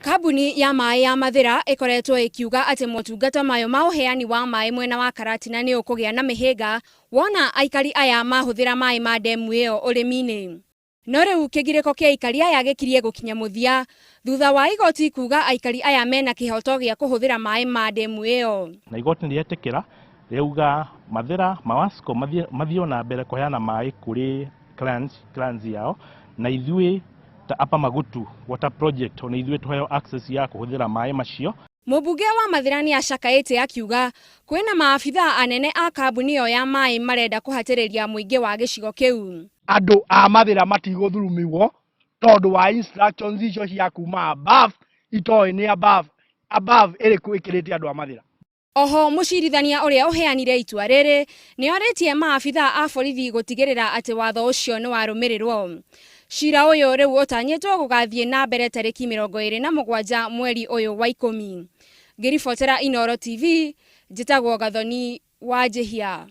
Kambuni ya maĩ ya Mathira ikoretwo ikiuga ati motungata mayo ma uheani wa maĩ mwena wa Karatina ni ukugĩa na mĩhĩnga wona aikari aya mahuthira maĩ ma demu iyo urimi-ini. No riu kĩgirĩko kĩa aikari aya gĩkirie gũkinya mũthia thutha wa igoti kuga aikari aya mena kĩhoto gĩa kũhũthĩra maĩ ma demu iyo. Na igoti nĩrĩetĩkĩra rĩuga Mathira Mawasco mathiĩ na mbere kũheana maĩ kũrĩ clans yao na ithuĩ ta Upper Magutu Water Project ona ithuĩ tũheo access ya kũhũthĩra maĩ macio. Mũmbunge wa Mathira nĩ acakaĩte akiuga kwĩna maabitha anene a kambuni ĩyo ya maĩ marenda kũhatĩrĩria mũingĩ wa gĩcigo kĩu. Andũ a Mathira matigũthurumĩrwo tondũ wa instructions icio cia kuma above itoĩ nĩ above ĩrĩkũ ĩkĩrĩte andũ a Mathira. Oho mũcirithania ũrĩa ũheanire itua rĩrĩ nĩ orĩtie maabitha a borithi gũtigĩrĩra atĩ watho ũcio nĩ warũmĩrĩrwo. Cira ũyũ rĩu ũtanyĩtwo gũgathiĩ na mbere tarĩki 27 mweri ũyũ wa 10. Ngĩribotera Inooro TV, njĩtagwo Gathoni Wanjihia.